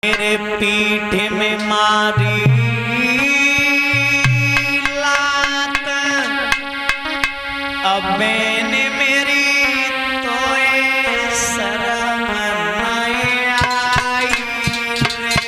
मेरे पीठ में मारी लात, अब मैंने मेरी तोए शर्म नहीं आई रे।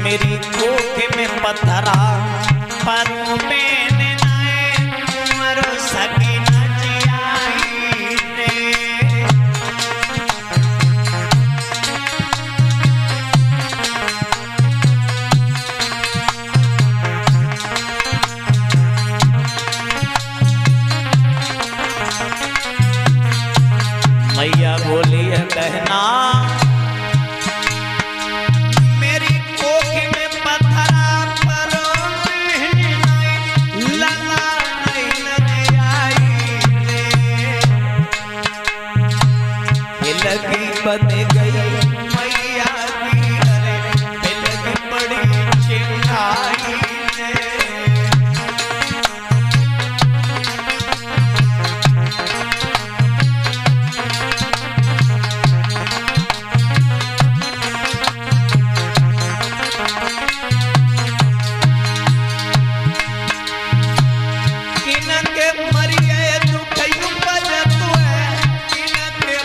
मेरी कोख में पत्थरा पर मैंने उमर सकी न जियाई रे। मैया बोली है कहना बन गई मैया की अरे तिलक बड़ी चिंगाई किनके मरिए दुखयु बजतु है किनके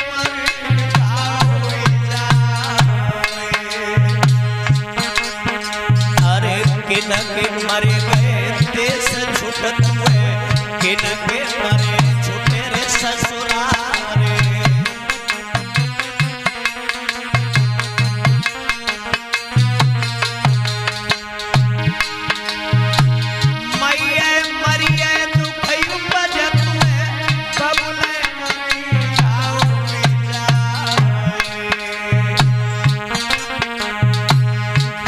किनके मरे गए देश छूटत हुए किनके मरे छूटे रे ससुराल रे। मैया मरिए दुखयु बजत हुए बबुले मरी जाओ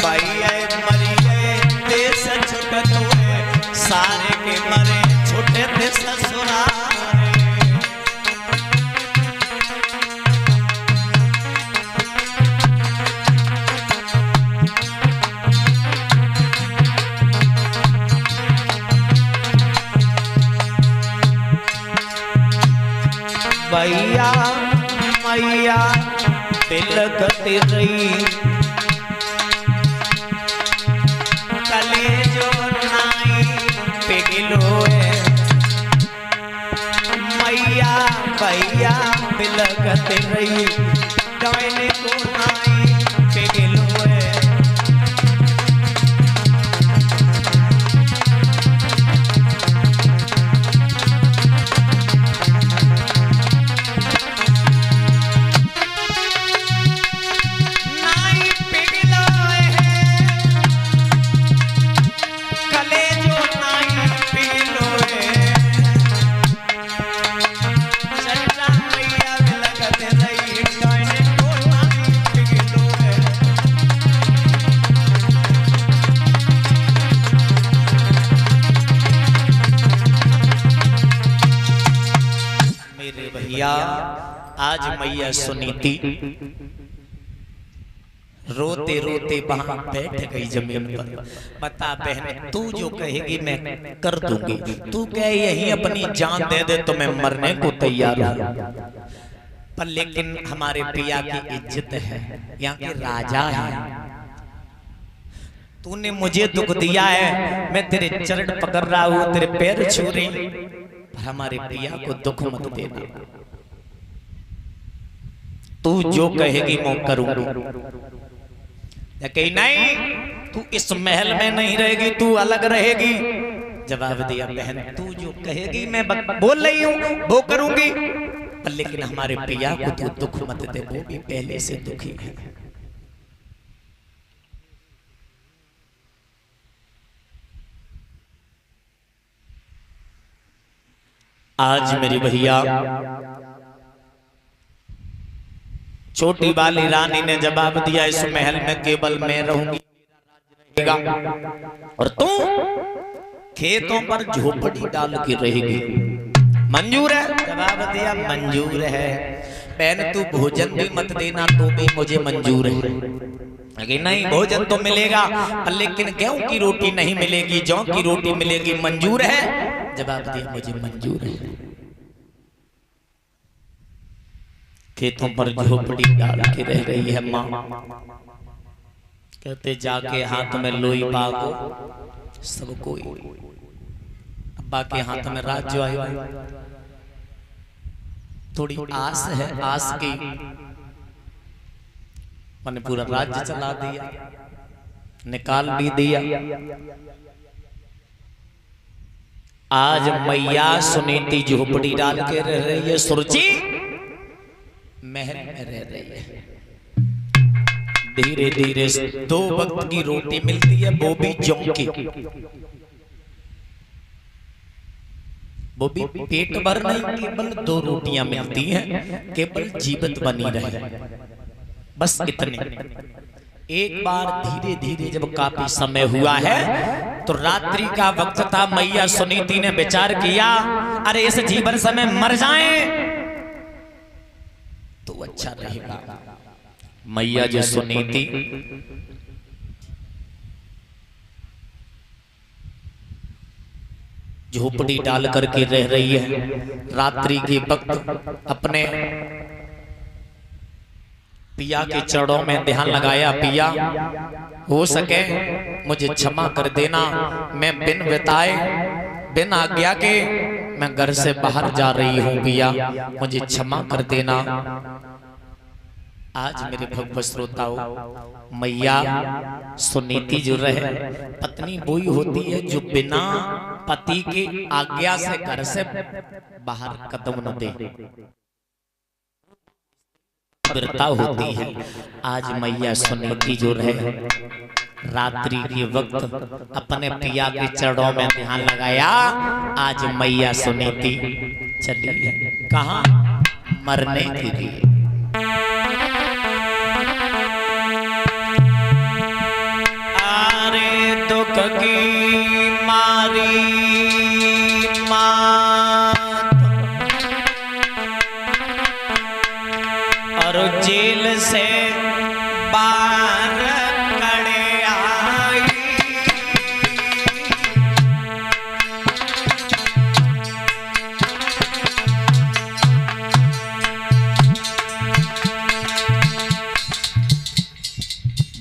भैया देश छूटत हुए सारे के मरे छूटे थे ससुराल रे। भैया मैया तिलक तिरई कलेजो नाई पिघलोए मैया भैया तिलक तिरई डायने को नाई पिघलोए। आज मैया सुनीति रोते रोते वहां बैठ गई जमीन पर। बता बहन तू जो कहेगी मैं कर दूंगी, तू कह यही अपनी जान दे दे तो मैं मरने को तैयार हूं, पर लेकिन हमारे पिया की इज्जत है, यहाँ के राजा है, तूने मुझे दुख दिया है, मैं तेरे चरण पकड़ रहा हूं, तेरे पैर छू रही, पर हमारे पिया को दुख मत देना, तू जो कहेगी मैं करूंगा। कही नहीं तू इस महल में नहीं रहेगी, तू अलग रहेगी। जवाब दिया बहन तू जो कहेगी मैं बोल रही हूं वो करूंगी, पर लेकिन हमारे पिया को तू दुख मत दे, वो भी पहले से दुखी है। आज मेरी भैया छोटी वाली रानी ने जवाब दिया इस महल में केवल मैं रहूंगी, और तू खेतों पर झोपड़ी डाल के रहेगी। मंजूर है? जवाब दिया मंजूर है। बहन तू भोजन भी मत देना तो भी मुझे मंजूर है। नहीं भोजन तो मिलेगा लेकिन गेहूं की रोटी नहीं मिलेगी, जौ की रोटी मिलेगी। मंजूर है? जवाब दिया मुझे मंजूर है। खेतों पर झोपड़ी डाल के रह रही है माँ। कहते जाके हाथ में लोई बागो सब कोई, अब्बा के हाथ में राज्य आयो। थोड़ी आस है, आस की मैंने पूरा राज्य चला दिया, निकाल भी दिया। आज मैया सुनीति झोपड़ी डाल के रह रही है, सुरजी महल में रह रही है। धीरे धीरे 2 वक्त की रोटी मिलती है, वो भी जौ की। वो भी पेट भर नहीं, केवल 2 रोटियां मिलती हैं, केवल जीवित बनी रहे, बस इतने। एक बार धीरे धीरे जब काफी समय हुआ है तो रात्रि का वक्त था। मैया सुनीति ने विचार किया, अरे इस जीवन समय मर जाएं तो अच्छा रहेगा। मैया जो सुनीति झोपड़ी डाल करके रह रही है, रात्रि के वक्त अपने पिया के चरणों में ध्यान लगाया। पिया हो सके मुझे क्षमा कर देना, मैं बिन बताए बिन आज्ञा के मैं घर से बाहर जा रही हूँ, पिया मुझे क्षमा कर देना। आज मेरे भक्त श्रोताओं, मैया सुनीति जो रहे, पत्नी वही होती है जो बिना पति की आज्ञा से घर से बाहर कदम न दे, पवित्रता होती है। आज मैया सुनीति जो रहे, रात्रि के वक्त अपने पिया के चरणों में ध्यान लगाया। आज मैया सुनीति चली है कहाँ? मरने के लिए। अरे दुख की मारी मात और जेल से बाहर कड़े आई,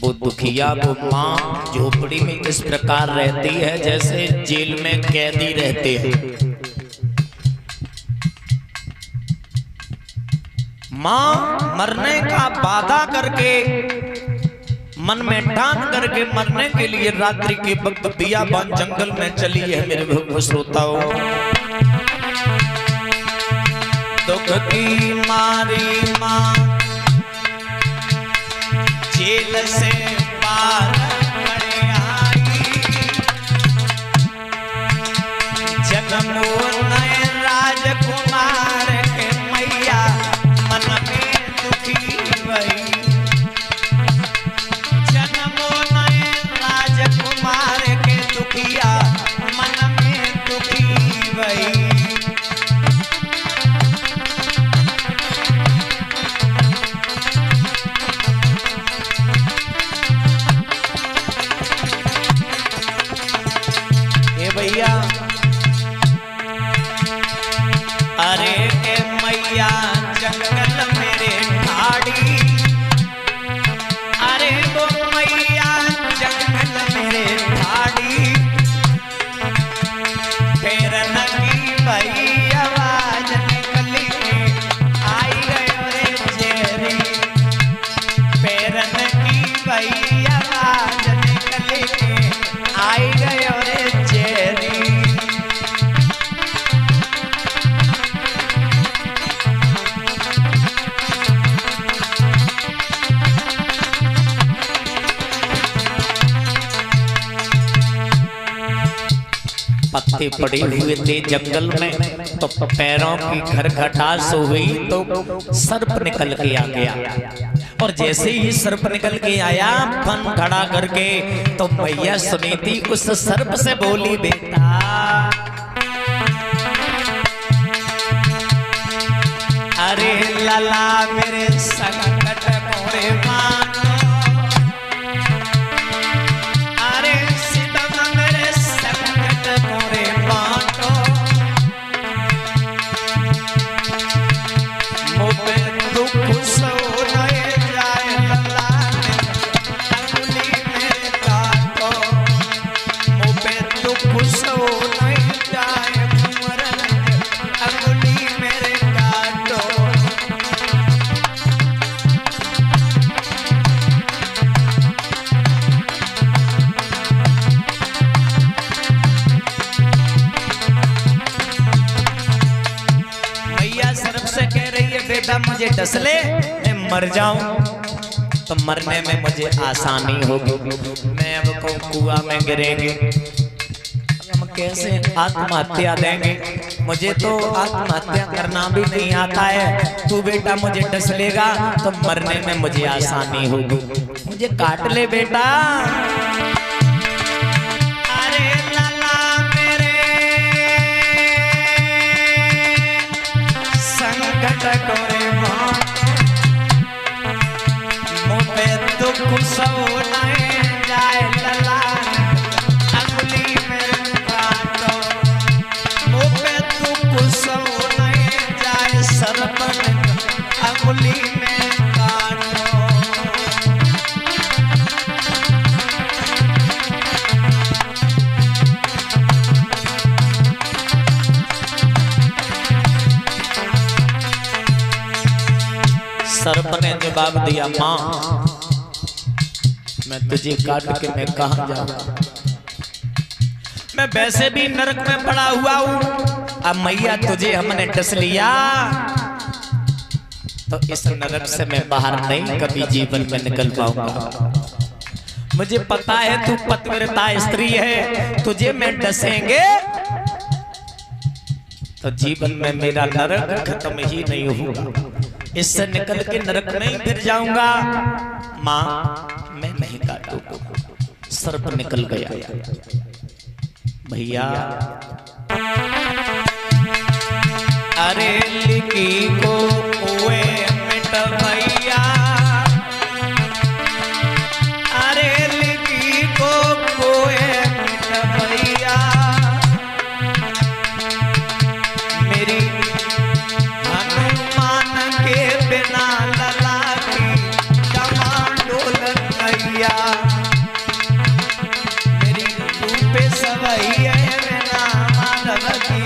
वो दुखिया वो माँ झोपड़ी में इस प्रकार रहती है जैसे जेल में कैदी रहते हैं। माँ मरने का वादा करके, मन में ठान करके मरने के लिए रात्रि के वक्त बियाबान जंगल में चली है। मेरे भक्त श्रोताओं, दुख की मारी माँ जेल से बाहर खड़े आई, जन्मो नए राजकुमार के मैया मन में दुखी भई, जन्मो नए राजकुमार के दुखिया मन में दुखी भई। भैया अरे के मैया जंगल मेरे ठाड़ी, अरे वो मैया जंगल मेरे ठाड़ी, फिर नकी भई आवाज निकली आई गयो रे जेरी, फिर नकी भई आवाज निकली आई गयो रे जेरी। पत्ते पड़े हुए थे जंगल में, तो पैरों की खरखटास हुई तो सर्प निकल के आ गया। और जैसे ही सर्प निकल के आया फन खड़ा करके, तो मैया सुनीति उस सर्प से बोली, बेटा अरे लाला मेरे संकट मोरे मानो, अरे सीतम मेरे संकट मोरे मानो, मुझे दुख सो नहीं जाए लाला अंगुली में काटो, मुझे दुख सो नहीं जाए अंगुली मेरे काटो। बेटा मुझे डस ले, मैं मर जाऊं तो मरने में मुझे आसानी होगी, मैं अब कुआं में गिरेंगे, हम कैसे आत्महत्या देंगे, मुझे तो आत्महत्या करना भी नहीं आता है, तू बेटा मुझे डस लेगा तो मरने में मुझे आसानी होगी, मुझे काट ले बेटा। अरे लाला मेरे संकट करे मुझे दुख सो नहीं जाए लाला अंगुली में काटो, मुझे दुख सो नहीं जाए सर्प अंगुली में काटो। सर्प ने जवाब दिया, माँ मैं तुझे काट के मैं कहां जाऊं, मैं वैसे भी नरक में पड़ा हुआ हूं, अब मैया तुझे हमने डस लिया तो इस नरक से मैं बाहर नहीं कभी जीवन में निकल पाऊंगा, मुझे पता है तू पतिव्रता स्त्री है, तुझे मैं डसेंगे तो जीवन में मेरा नरक खत्म ही नहीं होगा, इससे निकल के नरक में ही गिर जाऊंगा, माँ मैं नहीं काटूंगा। सर्प निकल गया। भैया अरे लिखी को ओए मिट भैया, अरे लिखी को ओए मिट भैया, मेरी हनुमान के बिना लला की डमाडोल भैया, मेरी रूप सवैया बिना माधव की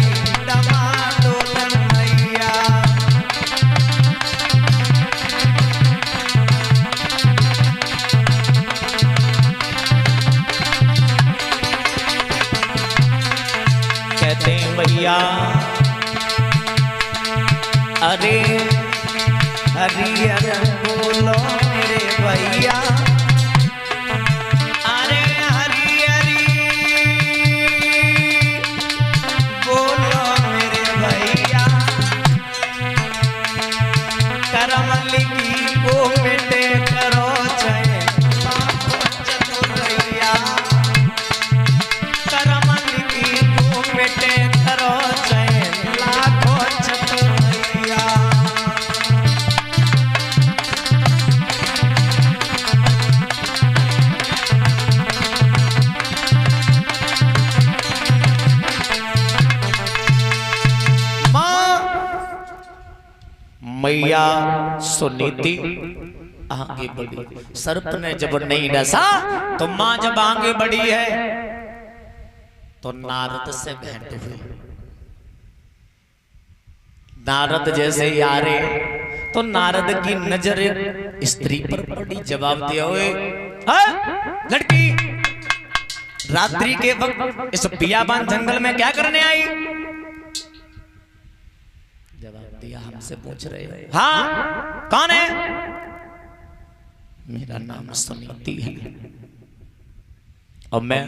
डमाडोल भैया। कहते हैं भैया अरे हरियर बोलो मेरे भैया, अरे हरियरी बोलो मेरे भैया, करम लिखी को मिटे करो जय चतुरैया, करम लिखी को मिटे करो जय लाखों चतुरैया। मैया सुनीति आगे बढ़ी, सर्प ने जब नहीं डसा तो मां जब आगे बढ़ी है तो नारद से भेंट हुई, नारद जैसे यारे तो नारद की नजर स्त्री पर पड़ी, जवाब दिया हुए लड़की रात्रि के वक्त इस बियाबान जंगल में क्या करने आई, जवाब दिया हमसे पूछ रहे हैं, हाँ कौन है, मेरा नाम सुनीति है और मैं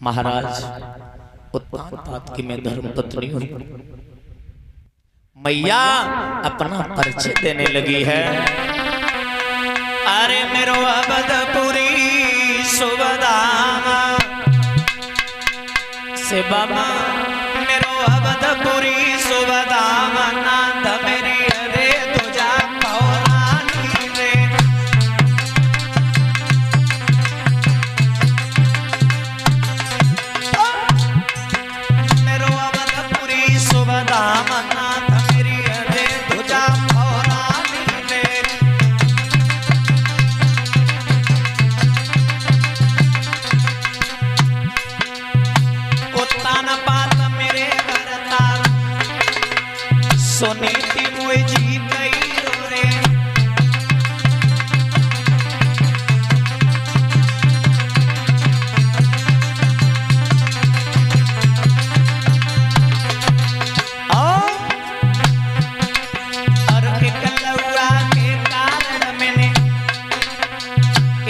महाराज उत्तान की मैं धर्म पत्नी हूं, मैया अपना परिचय देने लगी है। अरे मेरो अवधपुरी सुबदामा से बाबा, मेरो अवधपुरी सुबदामा नाथ मेरी रे तुझा पौरानी रे। मेरो अवधपुरी सुबदामा नाथ मेरी रे तुझा पौरानी रे। उत्तान पात मेरे भरताल सुनीति मुझ जी गई रे। और कलौआ के कारण मैंने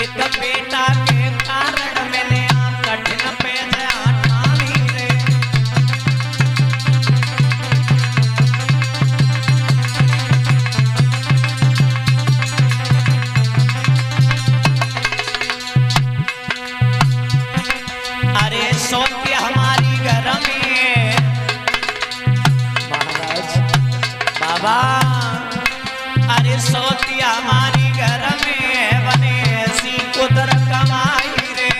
एक बेटा के कारण मैंने कठिन पे ठानी रे। अरे सोते हमारी घर में महाराज बाबा, अरे सोती हमारी घर में बने ऐसी उधर कमाई रे।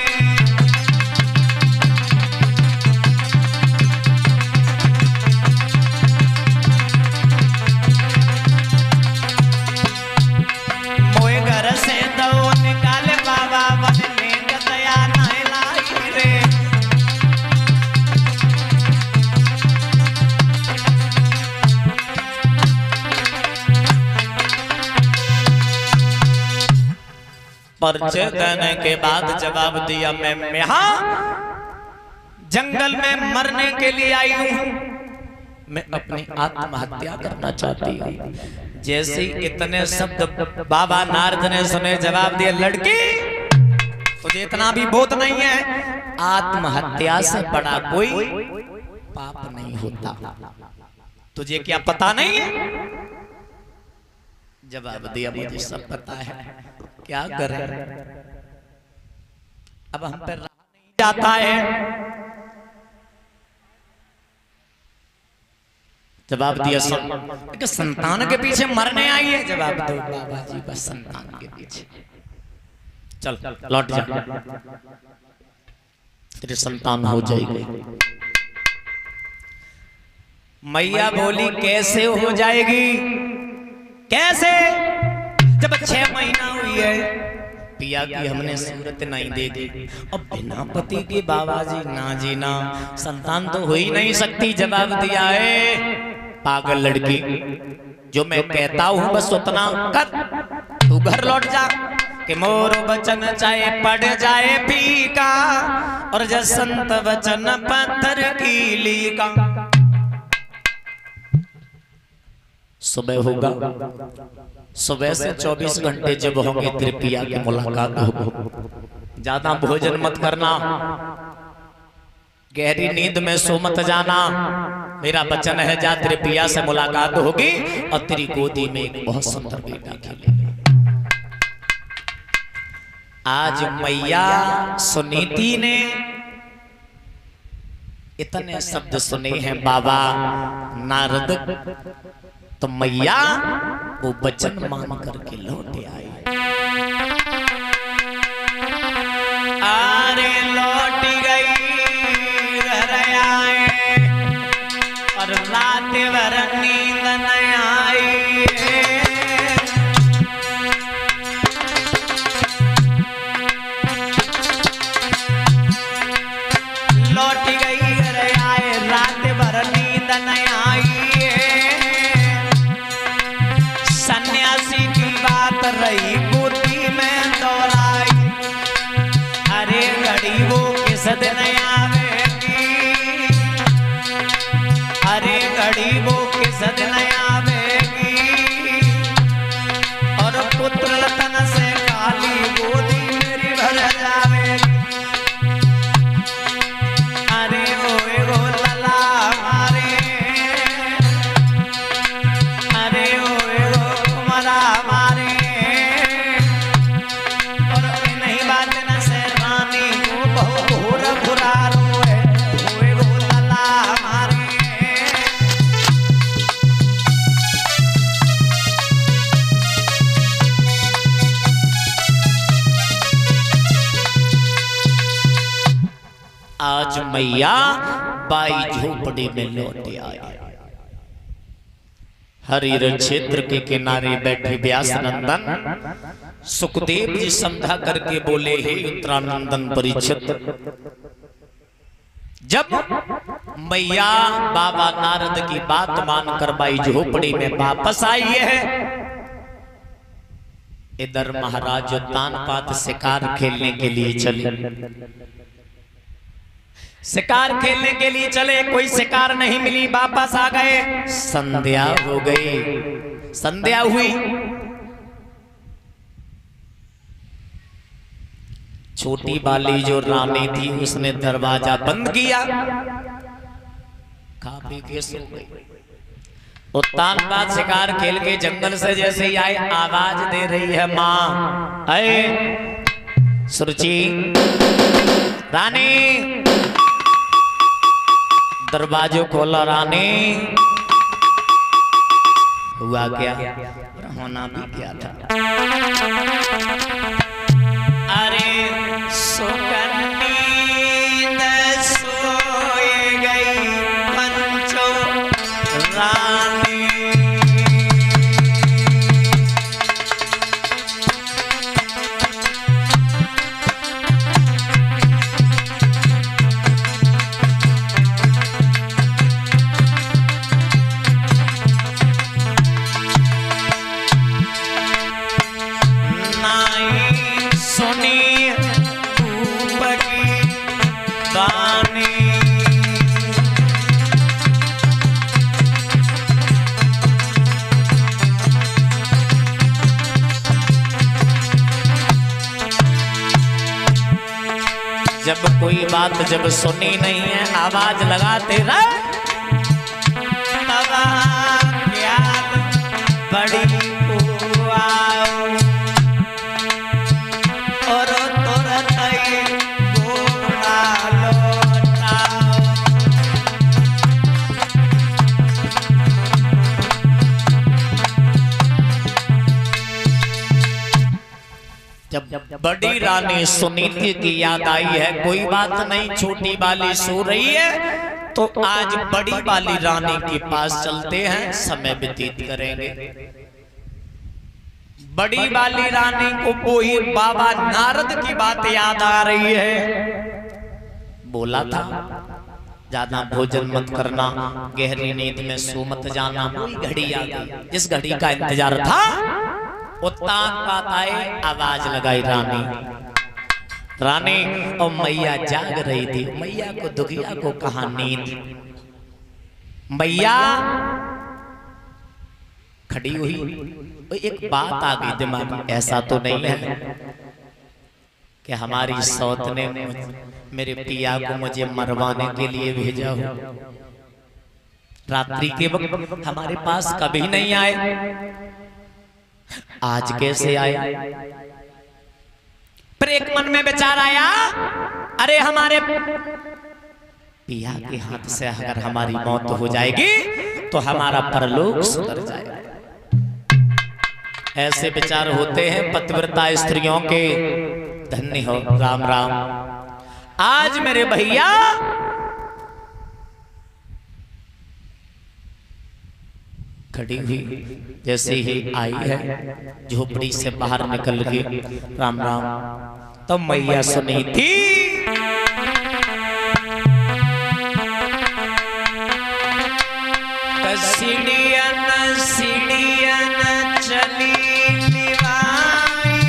मोए घर से दो निकाले बाबा बनने का दया नहीं लाई रे। परिचय देने के बाद जवाब दिया, मैं यहाँ जंगल में मरने के लिए आई हूँ, मैं अपनी आत्महत्या करना चाहती हूँ। जैसे इतने शब्द बाबा नारद ने सुने, जवाब दिया, लड़की तुझे इतना भी बोध नहीं है, आत्महत्या से बड़ा कोई पाप नहीं होता, तुझे क्या पता नहीं है? जवाब दिया, मुझे सब पता है, क्या करें, अब हम पर रहा नहीं जाता है। जवाब दिया, संतान के पीछे मरने आई है? जवाब दो बाबा जी, बस संतान के पीछे। चल लौट जा, तेरी संतान हो जाएगी। मैया बोली, कैसे हो जाएगी? कैसे? जब 6 महीना हुई है, पिया की हमने सूरत नहीं देखी, अब बिना पति के बाबा जी ना जीना, संतान तो हो ही नहीं सकती। जवाब दिया है, पागल लड़की, जो मैं कहता हूं बस उतना कर, तू घर लौट जा, कि मोर वचन चाहे पड़ जाए फीका, और जसंत वचन पत्थर की लीका। सुबह होगा, सुबह से 24 घंटे जब होंगे तेरे पिया की मुलाकात होगी। ज्यादा भोजन मत करना, गहरी नींद में सो मत जाना, मेरा वचन है, जा तेरे पिया से मुलाकात होगी और तेरी गोदी में एक बहुत सुंदर बेटा खेलेगा। आज मैया सुनीति ने इतने शब्द सुने हैं बाबा नारद, तो मैया वो वचन मान करके लौट आई। अरे लौट गई, घर आए और रात भर नींद न आई। लौट गई, घर आए, रात भर नींद न आई। सन्यासी की बात रही, गोदी में दौड़ाई। अरे घड़ी वो किस दिन आवेगी, अरे घड़ी वो किस दिन आवेगी, और पुत्र रतन से काली गोदी मेरी भर जावेगी। अरे ओए गो लला, अरे आज मैया बाई झोपड़ी में लौट आई। हरिहर क्षेत्र के किनारे बैठे व्यास नंदन सुखदेव जी समझा करके बोले, हे उत्तरानंदन परीक्षित, जब मैया बाबा नारद की बात मानकर बाई झोपड़ी में वापस आई है, इधर महाराज तानपात शिकार खेलने के लिए चले। शिकार खेलने के लिए चले, कोई शिकार नहीं मिली, वापस आ गए। संध्या हो गई, संध्या हुई, छोटी वाली जो रानी थी उसने दरवाजा बंद किया, खा पी के सो गई। तानपात शिकार खेल के जंगल से जैसे ही आए, आवाज दे रही है, माँ अरे सुरुचि, रानी, दरवाजो खोला। रानी, हुआ क्या? होना भी क्या था? अरे सुगंधी सोए गई पंचो रानी। जब कोई बात जब सुनी नहीं है, आवाज लगाते रहे, बड़ी और जब बड़ी रानी सुनीति की याद आई है, कोई बात नहीं, छोटी वाली सो रही है, तो आज बड़ी वाली रानी के पास चलते हैं, समय व्यतीत करेंगे। बड़ी वाली रानी को वही बाबा नारद की बात याद आ रही है। बोला था ज्यादा भोजन मत करना, गहरी नींद में सो मत जाना। वही घड़ी आ गई, जिस घड़ी का इंतजार था, तानपात आए, आवाज लगाई रानी। रानी और मैया जाग रही थी। मैया को, दुखिया को कहा नींद। मैया खड़ी हुई, एक बात आ गई दिमाग में, ऐसा तो नहीं है कि हमारी सौत ने मेरे पिया को मुझे मरवाने के लिए भेजा हो। रात्रि के वक्त हमारे पास कभी नहीं आए, आज कैसे आए? पर एक मन में विचार आया, अरे हमारे पिया के हाथ से अगर हमारी मौत हो जाएगी तो हमारा परलोक सुधर जाएगा। ऐसे विचार होते हैं पतिव्रता स्त्रियों के। धन्य हो, राम राम। आज मेरे भैया खड़ी हुई, जैसे ही आई है झोपड़ी से बाहर निकल के, राम राम। तो मैया सुनी थी, सीढ़ियन सीढ़ियन चली निभाई,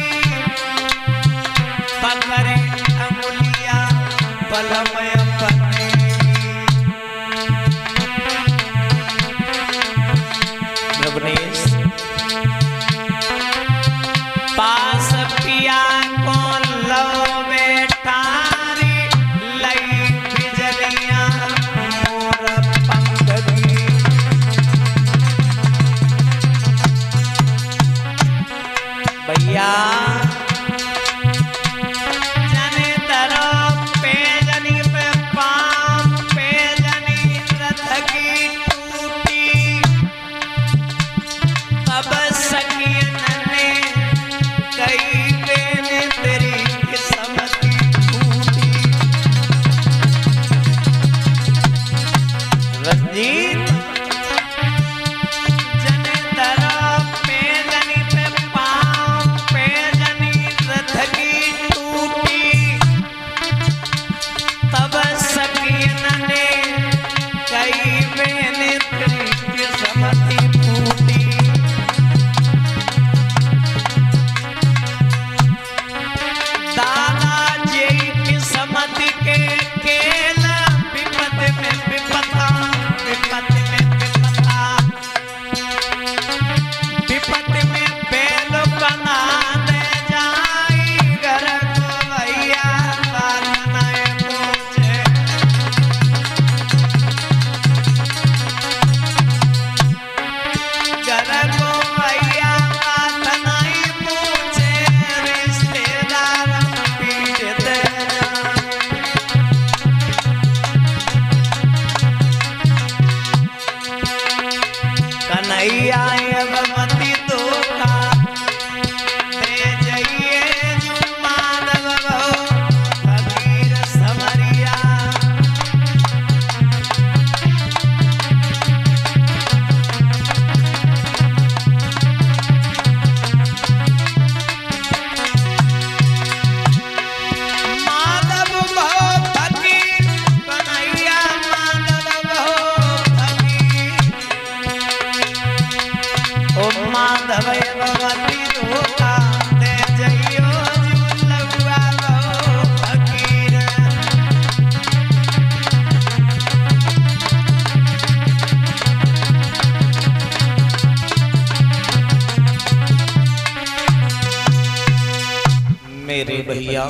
पकड़े अंगुलिया बलमय बने। पास पिया को लो बेटारी, लई बिजलियां मोर पंखी। भैया जने तरो पे जनी पे मेरे भैया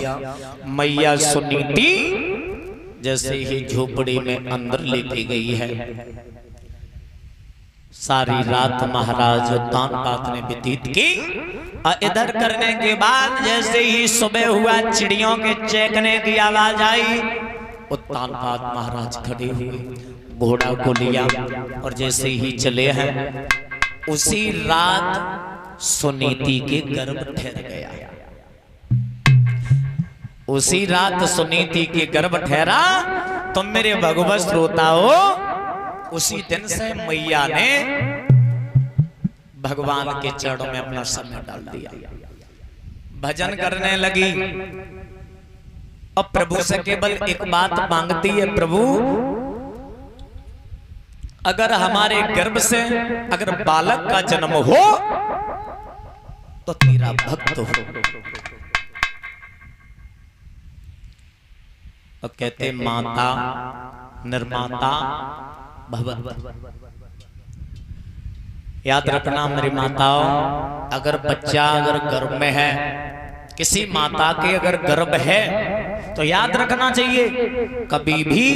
मैया सुनीति जैसे ही झोपड़ी में अंदर लेके गई है, सारी रात महाराज तान पात ने व्यतीत की। इधर करने के बाद जैसे ही सुबह हुआ, चिड़ियों के चहकने की आवाज आई, उत्तान पात महाराज खड़े हुए, घोड़ा को लिया और जैसे ही चले हैं, उसी रात सुनीति के गर्भ ठहर गया। उसी रात सुनीति के गर्भ ठहरा। तो मेरे भगवत श्रोताओ, उसी दिन से मैया ने भगवान के चरणों में अपना समय डाल दिया, भजन करने लगी। अब प्रभु से केवल एक बात मांगती है, प्रभु अगर हमारे गर्भ से अगर बालक का जन्म हो तो तेरा भक्त हो। और कहते माता निर्माता भव। याद रखना मेरी माताओं, अगर बच्चा अगर गर्भ में है, किसी माता के अगर गर्भ है, तो याद रखना चाहिए कभी भी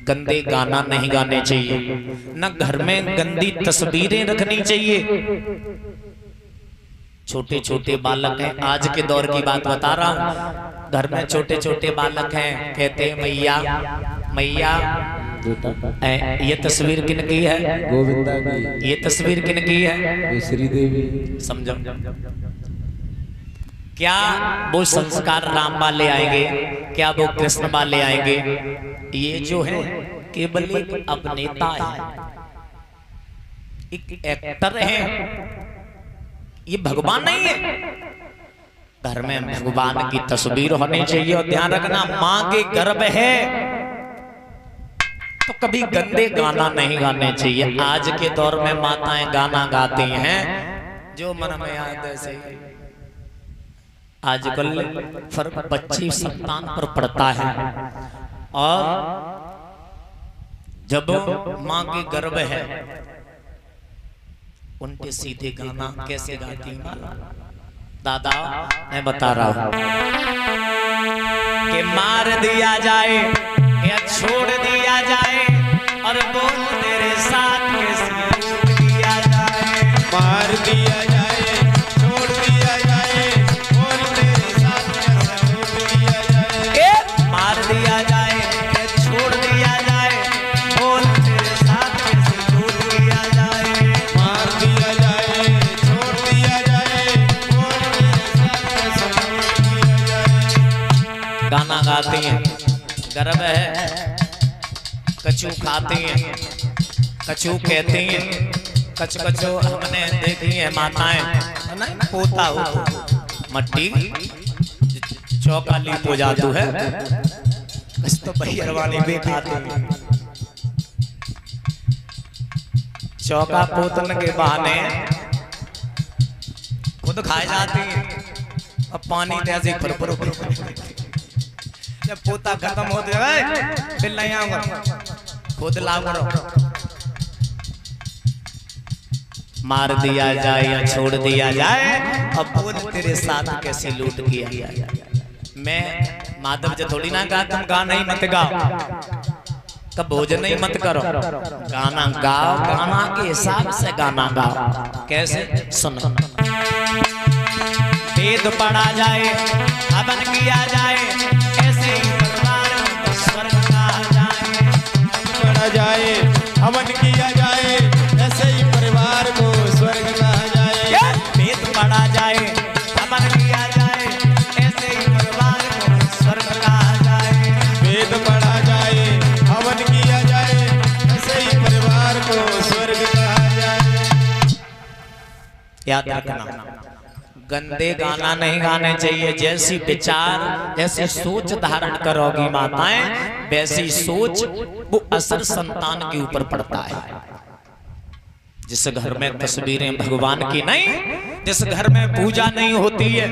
गंदे गाना नहीं गाने चाहिए, न घर में गंदी तस्वीरें रखनी चाहिए। छोटे छोटे बालक हैं, आज के दौर की बात बता रहा हूँ, घर में छोटे छोटे बालक हैं, कहते हैं मैया मैया, ये तस्वीर किन की है? गोविंदा की। ये तस्वीर किन की है? श्री देवी। समझो, क्या वो संस्कार राम वाले आएंगे? क्या वो कृष्ण वाले आएंगे? ये जो है केवल एक अभिनेता है, एक एक्टर है, ये भगवान नहीं है। घर में भगवान की तस्वीर होनी चाहिए। और ध्यान रखना, माँ के गर्भ है तो कभी गंदे गाना नहीं गाने चाहिए। आज के दौर में माताएं गाना गाती हैं जो मन में आए से। आजकल फर्क बच्ची संतान पर पड़ता है। और जब माँ के गर्भ है, उनके सीधे गाना कैसे गाती हैं? दादा मैं बता रहा हूं कि मार दिया जाए या छोड़ दिया जाए, और बोल तेरे साथ कैसे रूठ दिया जाए। मार दिया जाए, छोड़ दिया जाए, बोल तेरे साथ कैसे रूठ दिया जाए। मार दिया जाए या छोड़ दिया जाए, बोल तेरे साथ कैसे रूठ दिया जाए। मार दिया जाए, छोड़ दिया जाए, बोल तेरे साथ कैसे रूठ दिया जाए। गाना गाती हैं, गर्भ है, कछू खाती हैं, कछू कहती हैं, कछ कछो हमने देखी है माताएं, नहीं पोता हो मट्टी चौका लीप हो जातू है, कछ तो बहियर वाली भी खाती हैं। चौका पोतन के बहाने खुद खाए जाती हैं और पानी जैसे फरफर जब पोता खत्म हो जाए फिर नहीं आऊंगा, खुद लाओ। मार दिया जाए या छोड़ दिया जाए, अब बोल तेरे साथ कैसे लूट किया जाए। मैं माधव जी थोड़ी ना गा, तुम गाना ही मत गाओ, कब भोजन नहीं मत करो, गाना गाओ, गाना के हिसाब से गाना गाओ। कैसे? सुनो, वेद पढ़ा जाए, हवन किया जाए, ऐसे ही परिवार में स्वर्ग कहा जाए। पढ़ा जाए, हवन किया जाए, ऐसे ही परिवार को स्वर्ग कहा जाए। वेद पढ़ा जाए, हवन किया जाए, ऐसे ही परिवार को स्वर्ग कहा जाए। वेद पढ़ा जाए, हवन किया जाए, ऐसे ही परिवार को स्वर्ग कहा जाए। याद रखना, गंदे गाना नहीं गाने चाहिए। जैसी विचार, जैसी सोच धारण करोगी माताएं, वैसी सोच वो असर संतान के ऊपर पड़ता है। जिस घर में तस्वीरें भगवान की नहीं, जिस घर में पूजा नहीं होती है,